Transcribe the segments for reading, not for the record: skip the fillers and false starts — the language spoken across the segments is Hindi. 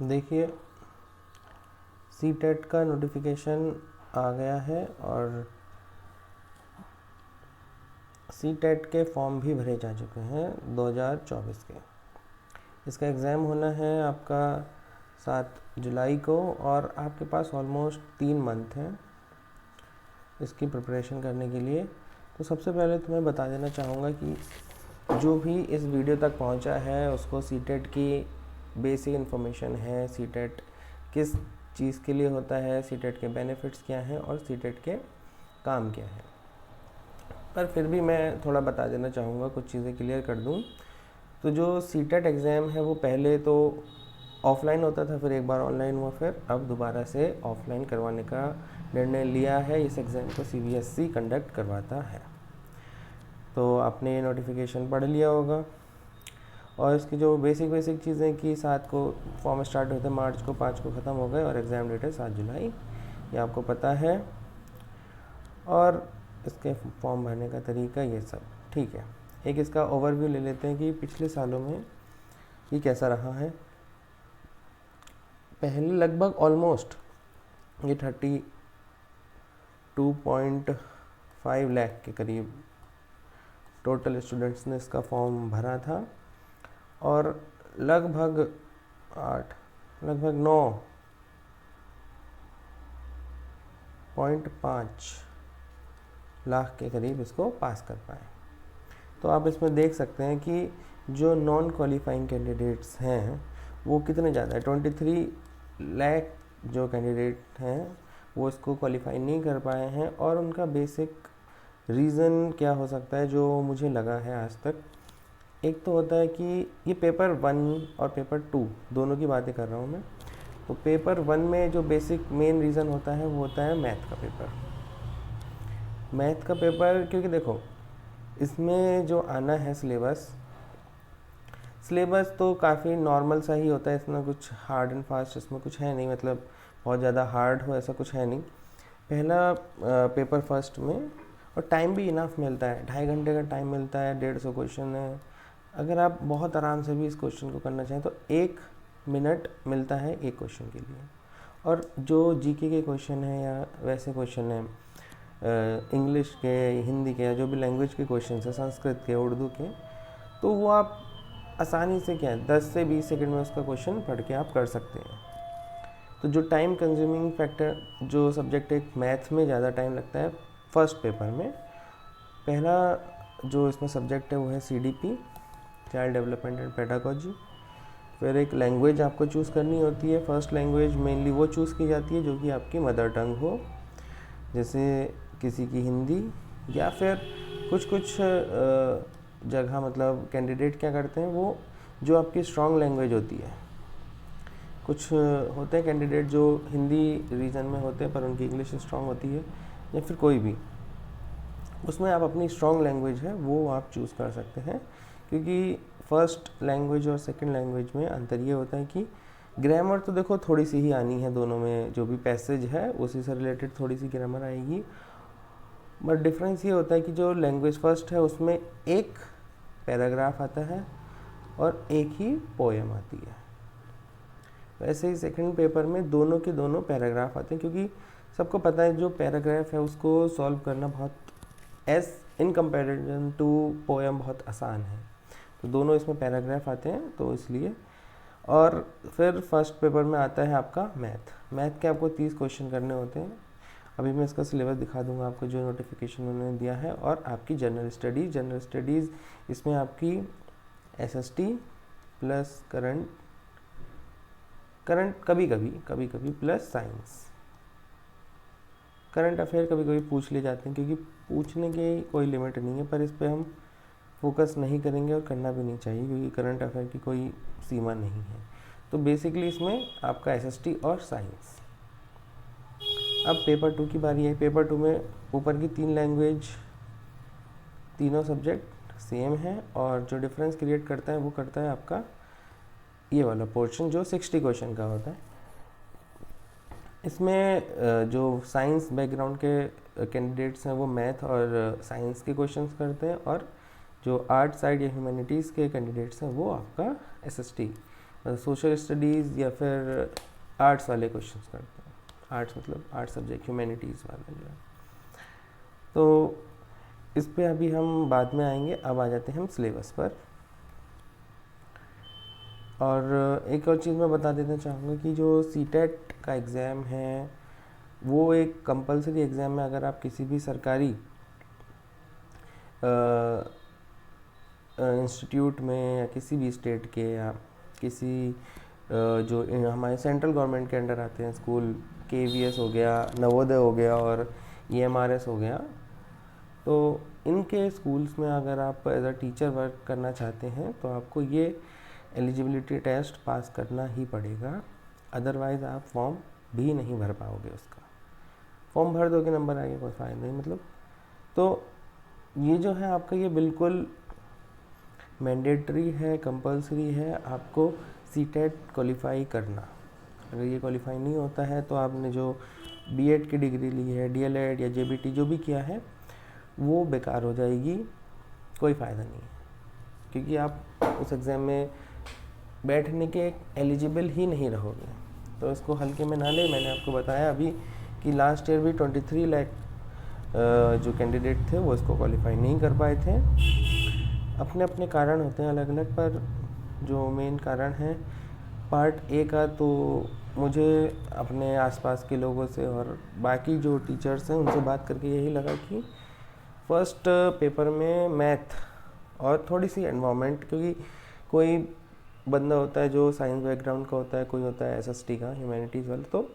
देखिए, सीटेट का नोटिफिकेशन आ गया है और सीटेट के फॉर्म भी भरे जा चुके हैं 2024 के। इसका एग्ज़ाम होना है आपका 7 जुलाई को और आपके पास ऑलमोस्ट 3 मंथ हैं इसकी प्रिपरेशन करने के लिए। तो सबसे पहले तो मैं बता देना चाहूँगा कि जो भी इस वीडियो तक पहुँचा है उसको सीटेट की बेसिक इन्फॉर्मेशन है, सीटेट किस चीज़ के लिए होता है, सीटेट के बेनिफिट्स क्या हैं और सीटेट के काम क्या है। पर फिर भी मैं थोड़ा बता देना चाहूँगा, कुछ चीज़ें क्लियर कर दूँ। तो जो सीटेट एग्ज़ाम है वो पहले तो ऑफलाइन होता था, फिर एक बार ऑनलाइन हुआ, फिर अब दोबारा से ऑफलाइन करवाने का निर्णय लिया है। इस एग्ज़ाम को CBSE कंडक्ट करवाता है। तो आपने ये नोटिफिकेशन पढ़ लिया होगा और इसकी जो बेसिक चीज़ें कि 7 को फॉर्म स्टार्ट होते हैं, मार्च को 5 को ख़त्म हो गए और एग्ज़ाम डेट है 7 जुलाई, ये आपको पता है। और इसके फॉर्म भरने का तरीका ये सब ठीक है। एक इसका ओवरव्यू ले लेते हैं कि पिछले सालों में ये कैसा रहा है। पहले लगभग ऑलमोस्ट ये 32.5 लाख के करीब टोटल स्टूडेंट्स ने इसका फॉर्म भरा था और लगभग 9.5 लाख के करीब इसको पास कर पाए। तो आप इसमें देख सकते हैं कि जो नॉन क्वालिफाइंग कैंडिडेट्स हैं वो कितने ज़्यादा है। 23 लाख जो कैंडिडेट हैं वो इसको क्वालिफाई नहीं कर पाए हैं। और उनका बेसिक रीज़न क्या हो सकता है जो मुझे लगा है आज तक, एक तो होता है कि ये पेपर 1 और पेपर 2 दोनों की बातें कर रहा हूँ मैं। तो पेपर 1 में जो बेसिक मेन रीज़न होता है वो होता है मैथ का पेपर। मैथ का पेपर क्योंकि देखो इसमें जो आना है सिलेबस तो काफ़ी नॉर्मल सा ही होता है, इसमें कुछ हार्ड एंड फास्ट इसमें कुछ है नहीं, मतलब बहुत ज़्यादा हार्ड हो ऐसा कुछ है नहीं। पहला पेपर फर्स्ट में, और टाइम भी इनफ मिलता है, 2.5 घंटे का टाइम मिलता है, 150 क्वेश्चन है। अगर आप बहुत आराम से भी इस क्वेश्चन को करना चाहें तो 1 मिनट मिलता है एक क्वेश्चन के लिए। और जो जीके के क्वेश्चन हैं या वैसे क्वेश्चन हैं इंग्लिश के, हिंदी के, या जो भी लैंग्वेज के क्वेश्चन हैं, संस्कृत के, उर्दू के, तो वो आप आसानी से क्या है 10 से 20 सेकंड में उसका क्वेश्चन पढ़ के आप कर सकते हैं। तो जो टाइम कंज्यूमिंग फैक्टर जो सब्जेक्ट एक मैथ में ज़्यादा टाइम लगता है फर्स्ट पेपर में, पहला जो इसमें सब्जेक्ट है वो है CDP, child development and pedagogy. फिर एक लैंग्वेज आपको चूज़ करनी होती है। फर्स्ट लैंग्वेज मेनली वो चूज़ की जाती है जो कि आपकी मदर टंग हो, जैसे किसी की हिंदी, या फिर कुछ जगह मतलब कैंडिडेट क्या करते हैं वो जो आपकी स्ट्रॉन्ग लैंग्वेज होती है, कुछ होते हैं कैंडिडेट जो हिंदी रीजन में होते हैं पर उनकी इंग्लिश स्ट्रॉन्ग होती है, या फिर कोई भी, उसमें आप अपनी स्ट्रॉन्ग लैंग्वेज है वो आप चूज़ कर सकते हैं। क्योंकि फर्स्ट लैंग्वेज और सेकंड लैंग्वेज में अंतर ये होता है कि ग्रामर तो देखो थोड़ी सी ही आनी है दोनों में, जो भी पैसेज है उसी से रिलेटेड थोड़ी सी ग्रामर आएगी। बट डिफरेंस ये होता है कि जो लैंग्वेज फर्स्ट है उसमें एक पैराग्राफ आता है और एक ही पोएम आती है। वैसे ही सेकंड पेपर में दोनों के दोनों पैराग्राफ आते हैं, क्योंकि सबको पता है जो पैराग्राफ है उसको सॉल्व करना बहुत इन कंपैरिजन टू पोएम बहुत आसान है। तो दोनों इसमें पैराग्राफ आते हैं तो इसलिए। और फिर फर्स्ट पेपर में आता है आपका मैथ के आपको 30 क्वेश्चन करने होते हैं। अभी मैं इसका सिलेबस दिखा दूंगा आपको जो नोटिफिकेशन उन्होंने दिया है। और आपकी जनरल स्टडीज़ इसमें आपकी SST प्लस करंट कभी कभी प्लस साइंस। करंट अफेयर कभी कभी पूछ ले जाते हैं, क्योंकि पूछने की कोई लिमिट नहीं है, पर इस पर हम फोकस नहीं करेंगे और करना भी नहीं चाहिए, क्योंकि करंट अफेयर की कोई सीमा नहीं है। तो बेसिकली इसमें आपका SST और साइंस। अब पेपर 2 की बारी है। पेपर 2 में ऊपर की 3 लैंग्वेज, तीनों सब्जेक्ट सेम है, और जो डिफरेंस क्रिएट करता है वो करता है आपका ये वाला पोर्शन जो 60 क्वेश्चन का होता है। इसमें जो साइंस बैकग्राउंड के कैंडिडेट्स हैं वो मैथ और साइंस के क्वेश्चंस करते हैं, और जो आर्ट साइड या ह्यूमैनिटीज़ के कैंडिडेट्स हैं वो आपका SST सोशल स्टडीज़ या फिर आर्ट्स वाले क्वेश्चंस करते हैं। आर्ट्स मतलब आर्ट सब्जेक्ट, ह्यूमैनिटीज़ वाले जो है। तो इस पे अभी हम बाद में आएंगे। अब आ जाते हैं हम सिलेबस पर। और एक और चीज़ मैं बता देना चाहूँगा कि जो सीटेट का एग्ज़ाम है वो एक कंपलसरी एग्ज़ाम है। अगर आप किसी भी सरकारी इंस्टीट्यूट में या किसी भी स्टेट के या किसी जो हमारे सेंट्रल गवर्नमेंट के अंडर आते हैं स्कूल, KVS हो गया, नवोदय हो गया और EMRS हो गया, तो इनके स्कूल्स में अगर आप एज अ टीचर वर्क करना चाहते हैं तो आपको ये एलिजिबिलिटी टेस्ट पास करना ही पड़ेगा। अदरवाइज़ आप फॉर्म भी नहीं भर पाओगे उसका। फॉर्म भर दोगे, नंबर आएगा, कोई फ़ायदा नहीं मतलब। तो ये जो है आपका, ये बिल्कुल मैंडेटरी है, कंपलसरी है आपको सीटेट क्वालिफाई करना। अगर ये क्वालिफाई नहीं होता है तो आपने जो B.Ed की डिग्री ली है, DLED या JBT जो भी किया है वो बेकार हो जाएगी, कोई फ़ायदा नहीं है, क्योंकि आप उस एग्ज़ाम में बैठने के एलिजिबल ही नहीं रहोगे। तो इसको हल्के में ना ले। मैंने आपको बताया अभी कि लास्ट ईयर भी 23 लाख जो कैंडिडेट थे वो इसको क्वालिफाई नहीं कर पाए थे। अपने अपने कारण होते हैं अलग अलग, पर जो मेन कारण है पार्ट ए का, तो मुझे अपने आसपास के लोगों से और बाकी जो टीचर्स हैं उनसे बात करके यही लगा कि फर्स्ट पेपर में मैथ और थोड़ी सी एनवायरनमेंट, क्योंकि कोई बंदा होता है जो साइंस बैकग्राउंड का होता है, कोई होता है SST का, ह्यूमैनिटीज़ वाला, तो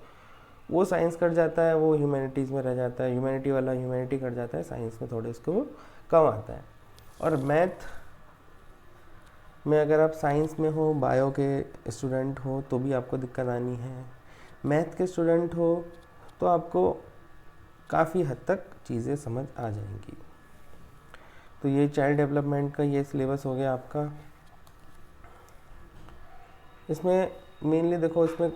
वो साइंस कर जाता है, वो ह्यूमैनिटीज़ में रह जाता है, ह्यूमैनिटी वाला ह्यूमैनिटी कर जाता है, साइंस में थोड़े उसको कम आता है। और मैथ में अगर आप साइंस में हो, बायो के स्टूडेंट हो तो भी आपको दिक्कत आनी है, मैथ के स्टूडेंट हो तो आपको काफ़ी हद तक चीज़ें समझ आ जाएंगी। तो ये चाइल्ड डेवलपमेंट का ये सिलेबस हो गया आपका। इसमें मेनली देखो, इसमें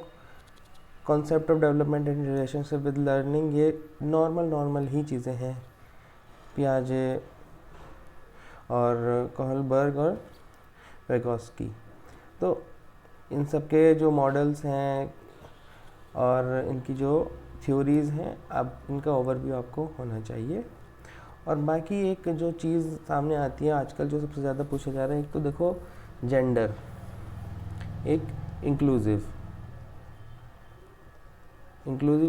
concept of development and relationship with learning, ये नॉर्मल ही चीज़ें हैं, पियाजे और कोहलबर्ग और वेगोस्की। तो इन सब के जो मॉडल्स हैं और इनकी जो थ्योरीज़ हैं, अब इनका ओवरव्यू आपको होना चाहिए। और बाकी एक जो चीज़ सामने आती है आजकल, जो सबसे ज़्यादा पूछा जा रहा है, एक तो देखो जेंडर, एक इंक्लूसिव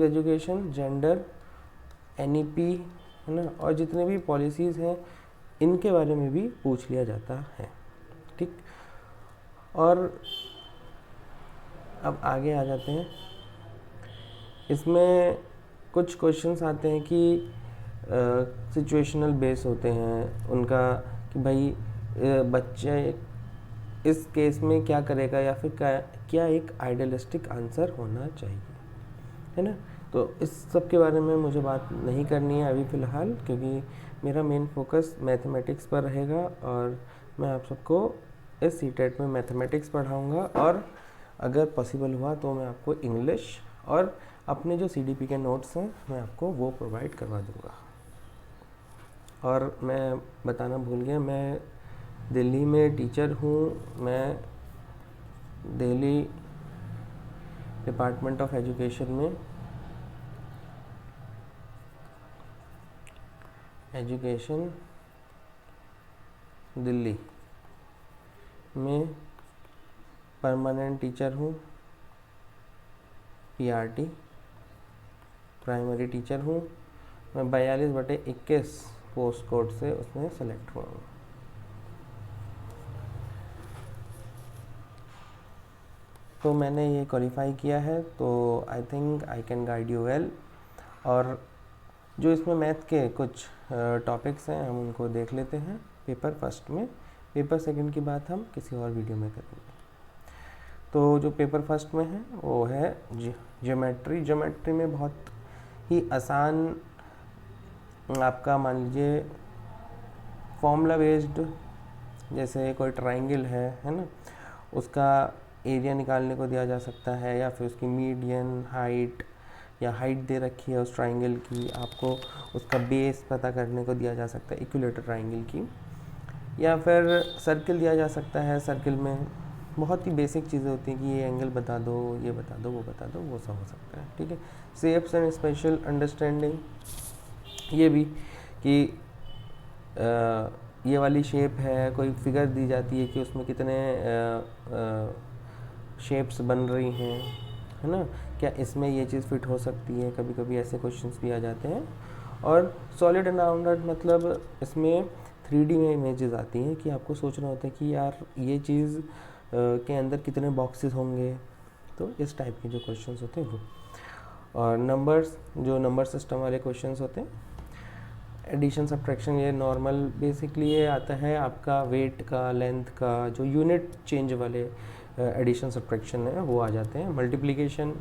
एजुकेशन, जेंडर, NEP है ना, और जितने भी पॉलिसीज़ हैं इनके बारे में भी पूछ लिया जाता है। ठीक, और अब आगे आ जाते हैं। इसमें कुछ क्वेश्चंस आते हैं कि सिचुएशनल बेस होते हैं उनका, कि भाई बच्चे इस केस में क्या करेगा, या फिर क्या एक आइडियलिस्टिक आंसर होना चाहिए, है ना। तो इस सब के बारे में मुझे बात नहीं करनी है अभी फ़िलहाल, क्योंकि मेरा मेन फोकस मैथमेटिक्स पर रहेगा और मैं आप सबको इस सीटेट में मैथमेटिक्स पढ़ाऊँगा। और अगर पॉसिबल हुआ तो मैं आपको इंग्लिश और अपने जो CDP के नोट्स हैं मैं आपको वो प्रोवाइड करवा दूँगा। और मैं बताना भूल गया, मैं दिल्ली में टीचर हूँ। मैं दिल्ली डिपार्टमेंट ऑफ एजुकेशन में एजुकेशन दिल्ली में परमानेंट टीचर हूँ, PRT प्राइमरी टीचर हूँ। मैं 42/21 पोस्ट कोड से उसमें सेलेक्ट हुआ हूँ। तो मैंने ये क्वालिफाई किया है, तो I think I can guide you well. और जो इसमें मैथ के कुछ टॉपिक्स हैं हम उनको देख लेते हैं पेपर फर्स्ट में। पेपर सेकंड की बात हम किसी और वीडियो में करेंगे। तो जो पेपर फर्स्ट में है वो है ज्योमेट्री में बहुत ही आसान आपका, मान लीजिए फॉर्मूला बेस्ड, जैसे कोई ट्राइंगल है ना, उसका एरिया निकालने को दिया जा सकता है, या फिर उसकी मीडियन हाइट या हाइट दे रखी है उस ट्राइंगल की, आपको उसका बेस पता करने को दिया जा सकता है इक्विलेटरल ट्राइंगल की, या फिर सर्किल दिया जा सकता है, सर्किल में बहुत ही बेसिक चीज़ें होती हैं कि ये एंगल बता दो, ये बता दो, वो बता दो, वो सब हो सकता है, ठीक है। शेप्स एंड स्पेशल अंडरस्टैंडिंग, ये भी कि ये वाली शेप है, कोई फिगर दी जाती है कि उसमें कितने शेप्स बन रही हैं, है ना, क्या इसमें ये चीज़ फिट हो सकती है, कभी कभी ऐसे क्वेश्चंस भी आ जाते हैं। और सॉलिड एंड राउंडेड मतलब इसमें 3D में इमेजेस आती हैं कि आपको सोचना होता है कि यार ये चीज़ के अंदर कितने बॉक्सेस होंगे, तो इस टाइप के जो क्वेश्चंस होते हैं वो। और नंबर्स, जो नंबर सिस्टम वाले क्वेश्चंस होते हैं, एडिशन सब्ट्रैक्शन, ये नॉर्मल बेसिकली ये आता है आपका वेट का, लेंथ का, जो यूनिट चेंज वाले एडिशन सब्ट्रैक्शन है वो आ जाते हैं। मल्टीप्लिकेशन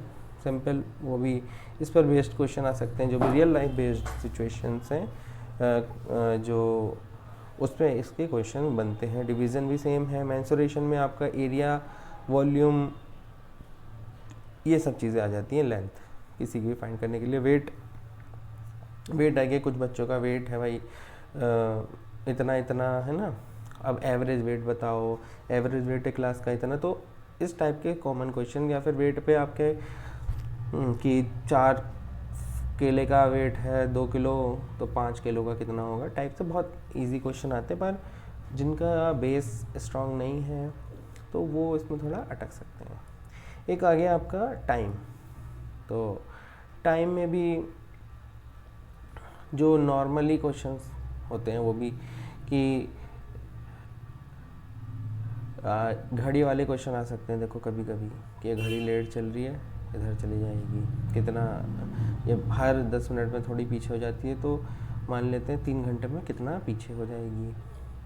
सिंपल, वो भी इस पर बेस्ड क्वेश्चन आ सकते हैं, जो भी रियल लाइफ बेस्ड सिचुएशंस हैं जो उस पर इसके क्वेश्चन बनते हैं। डिवीज़न भी सेम है। मेंसुरेशन में आपका एरिया, वॉल्यूम, ये सब चीज़ें आ जाती हैं। लेंथ किसी की भी फाइंड करने के लिए। वेट आगे, कुछ बच्चों का वेट है भाई इतना इतना, है ना, अब एवरेज वेट बताओ, एवरेज वेट है क्लास का इतना, तो इस टाइप के कॉमन क्वेश्चन। या फिर वेट पे आपके कि 4 केले का वेट है 2 किलो, तो 5 किलो का कितना होगा, टाइप से बहुत इजी क्वेश्चन आते हैं। पर जिनका बेस स्ट्रांग नहीं है तो वो इसमें थोड़ा अटक सकते हैं। एक आ गया आपका टाइम। तो टाइम में भी जो नॉर्मली क्वेश्चंस होते हैं वो भी कि घड़ी वाले क्वेश्चन आ सकते हैं। देखो कभी कभी कि ये घड़ी लेट चल रही है, इधर चली जाएगी, कितना, ये हर 10 मिनट में थोड़ी पीछे हो जाती है, तो मान लेते हैं 3 घंटे में कितना पीछे हो जाएगी,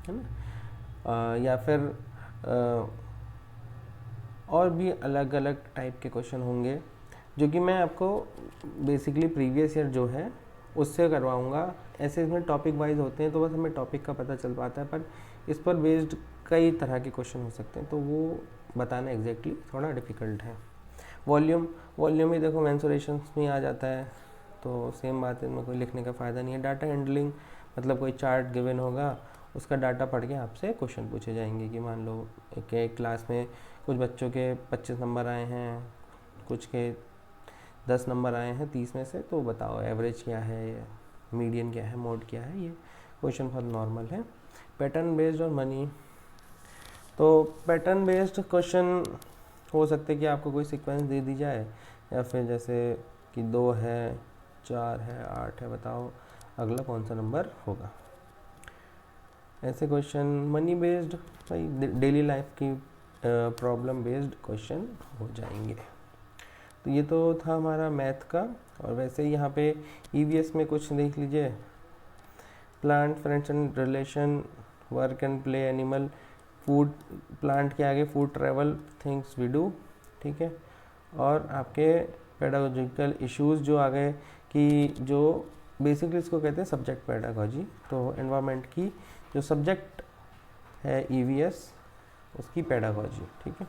है ना। या फिर और भी अलग अलग टाइप के क्वेश्चन होंगे जो कि मैं आपको बेसिकली प्रीवियस ईयर जो है उससे करवाऊंगा। ऐसे इसमें टॉपिक वाइज होते हैं तो बस हमें टॉपिक का पता चल पाता है, पर इस पर बेस्ड कई तरह के क्वेश्चन हो सकते हैं, तो वो बताना एग्जैक्टली थोड़ा डिफ़िकल्ट है। वॉल्यूम ही देखो मेंसुरेशंस में आ जाता है, तो सेम बात है, इनमें कोई लिखने का फ़ायदा नहीं है। डाटा हैंडलिंग मतलब कोई चार्ट गिवन होगा, उसका डाटा पढ़ के आपसे क्वेश्चन पूछे जाएंगे कि मान लो एक क्लास में कुछ बच्चों के 25 नंबर आए हैं, कुछ के 10 नंबर आए हैं 30 में से, तो बताओ एवरेज क्या है, मीडियन क्या है, मोड क्या है। ये क्वेश्चन बहुत नॉर्मल है। पैटर्न बेस्ड और मनी, तो पैटर्न बेस्ड क्वेश्चन हो सकते हैं कि आपको कोई सीक्वेंस दे दी जाए, या फिर जैसे कि 2 है, 4 है, 8 है, बताओ अगला कौन सा नंबर होगा। ऐसे क्वेश्चन। मनी बेस्ड भाई डेली लाइफ की प्रॉब्लम बेस्ड क्वेश्चन हो जाएंगे। तो ये तो था हमारा मैथ का। और वैसे ही यहाँ पे ईवीएस में कुछ देख लीजिए, plant, friends and relation, work and play, animal, food, plant के आगे food, travel, things we do, ठीक है। और आपके पेडागोजिकल इश्यूज जो आ गए कि जो बेसिकली इसको कहते हैं सब्जेक्ट पेडागोजी, तो एनवायरनमेंट की जो सब्जेक्ट है ईवीएस उसकी पेडागोजी, ठीक है।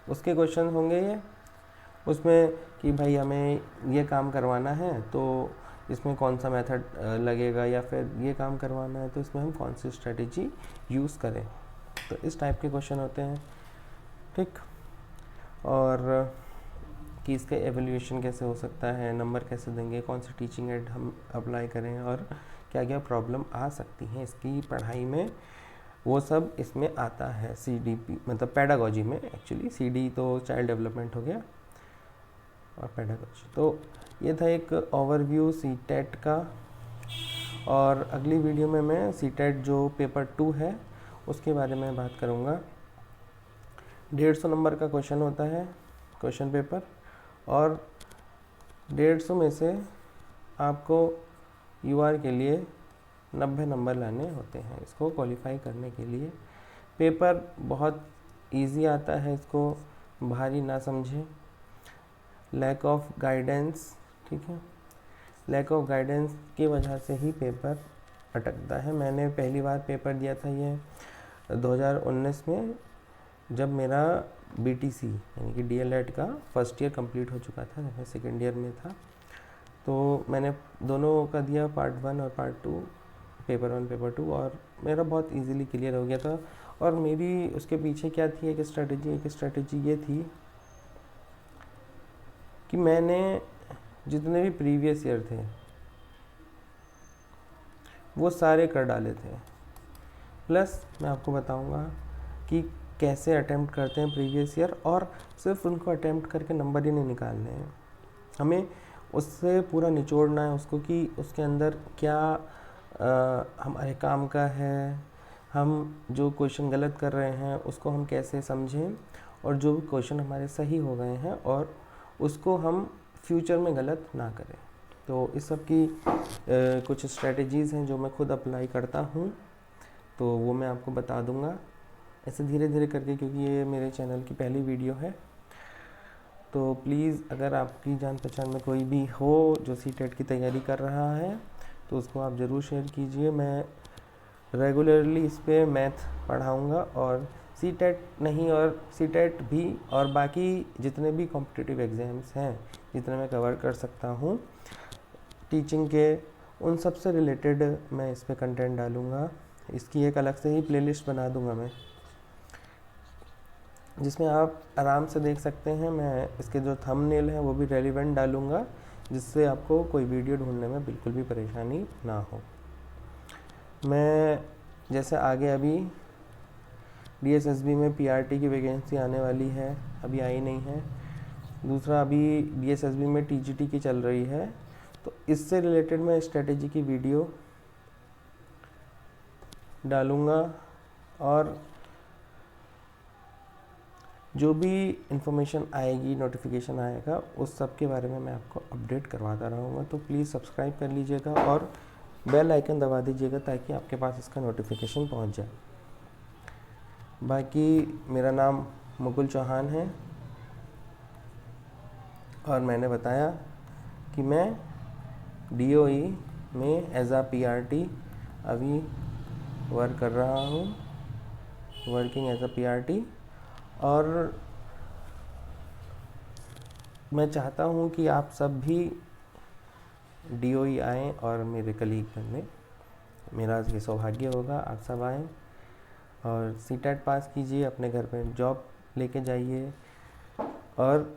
उसके क्वेश्चन होंगे ये, उसमें कि भाई हमें ये काम करवाना है तो इसमें कौन सा मेथड लगेगा, या फिर ये काम करवाना है तो इसमें हम कौन सी स्ट्रेटेजी यूज़ करें, तो इस टाइप के क्वेश्चन होते हैं, ठीक। और कि इसका एवेल्यूएशन कैसे हो सकता है, नंबर कैसे देंगे, कौन सी टीचिंग एड हम अप्लाई करें, और क्या क्या प्रॉब्लम आ सकती हैं इसकी पढ़ाई में, वो सब इसमें आता है। CDP मतलब पेडागोजी में, एक्चुअली CD तो चाइल्ड डेवलपमेंट हो गया, और पेडागोजी। तो ये था एक ओवरव्यू सीटेट का। और अगली वीडियो में मैं सीटेट जो पेपर 2 है उसके बारे में बात करूँगा। 150 नंबर का क्वेश्चन होता है क्वेश्चन पेपर, और 150 में से आपको UR के लिए 90 नंबर लाने होते हैं इसको क्वालिफाई करने के लिए। पेपर बहुत इजी आता है, इसको भारी ना समझें। लैक ऑफ गाइडेंस, ठीक है, लैक ऑफ गाइडेंस की वजह से ही पेपर अटकता है। मैंने पहली बार पेपर दिया था ये 2019 में, जब मेरा BTC यानी कि DLED का फर्स्ट ईयर कंप्लीट हो चुका था, मैं सेकेंड ईयर में था। तो मैंने दोनों का दिया, पार्ट 1 और पार्ट 2, पेपर 1 पेपर 2, और मेरा बहुत इजीली क्लियर हो गया था। और मेरी उसके पीछे क्या थी, एक स्ट्रेटेजी ये थी कि मैंने जितने भी प्रीवियस ईयर थे वो सारे कर डाले थे। प्लस मैं आपको बताऊंगा कि कैसे अटेम्प्ट करते हैं प्रीवियस ईयर, और सिर्फ उनको अटेम्प्ट करके नंबर ही नहीं निकालने हैं, हमें उससे पूरा निचोड़ना है उसको कि उसके अंदर क्या हमारे काम का है, हम जो क्वेश्चन गलत कर रहे हैं उसको हम कैसे समझें, और जो भी क्वेश्चन हमारे सही हो गए हैं और उसको हम फ्यूचर में गलत ना करें। तो इस सब की कुछ स्ट्रेटजीज़ हैं जो मैं खुद अप्लाई करता हूँ, तो वो मैं आपको बता दूँगा ऐसे धीरे धीरे करके, क्योंकि ये मेरे चैनल की पहली वीडियो है। तो प्लीज़ अगर आपकी जान पहचान में कोई भी हो जो सीटेट की तैयारी कर रहा है तो उसको आप ज़रूर शेयर कीजिए। मैं रेगुलरली इस पे मैथ पढ़ाऊँगा, और सीटेट नहीं और सीटेट भी और बाकी जितने भी कॉम्पिटिटिव एग्ज़ाम्स हैं जितने मैं कवर कर सकता हूँ टीचिंग के, उन सब से रिलेटेड मैं इस पे कंटेंट डालूँगा। इसकी एक अलग से ही प्लेलिस्ट बना दूँगा मैं, जिसमें आप आराम से देख सकते हैं। मैं इसके जो थंबनेल हैं वो भी रेलिवेंट डालूँगा, जिससे आपको कोई वीडियो ढूंढने में बिल्कुल भी परेशानी ना हो। मैं जैसे आगे अभी DSSB में PRT की वैकेंसी आने वाली है, अभी आई नहीं है। दूसरा अभी DSSB में TGT की चल रही है, तो इससे रिलेटेड मैं स्ट्रेटेजी की वीडियो डालूँगा, और जो भी इंफॉर्मेशन आएगी, नोटिफिकेशन आएगा, उस सब के बारे में मैं आपको अपडेट करवाता रहूँगा। तो प्लीज़ सब्सक्राइब कर लीजिएगा और बेल आइकन दबा दीजिएगा ताकि आपके पास इसका नोटिफिकेशन पहुँच जाए। बाकी मेरा नाम मुकुल चौहान है, और मैंने बताया कि मैं DOE में एज आ PRT अभी वर्क कर रहा हूँ, वर्किंग एज अ PRT। और मैं चाहता हूँ कि आप सब भी DOE आएँ और मेरे कलीग बनने। मेरा ये सौभाग्य होगा, आप सब आएँ और सीटेट पास कीजिए, अपने घर पे जॉब लेके जाइए, और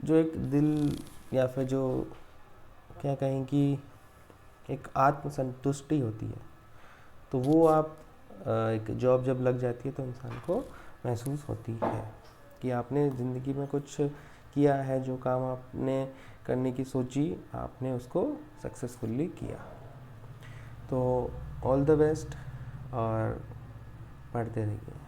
जो एक दिल या फिर जो क्या कहें कि एक आत्मसंतुष्टि होती है, तो वो आप एक जॉब जब लग जाती है तो इंसान को महसूस होती है कि आपने ज़िंदगी में कुछ किया है, जो काम आपने करने की सोची आपने उसको सक्सेसफुली किया। तो ऑल द बेस्ट और पढ़ते रहिए।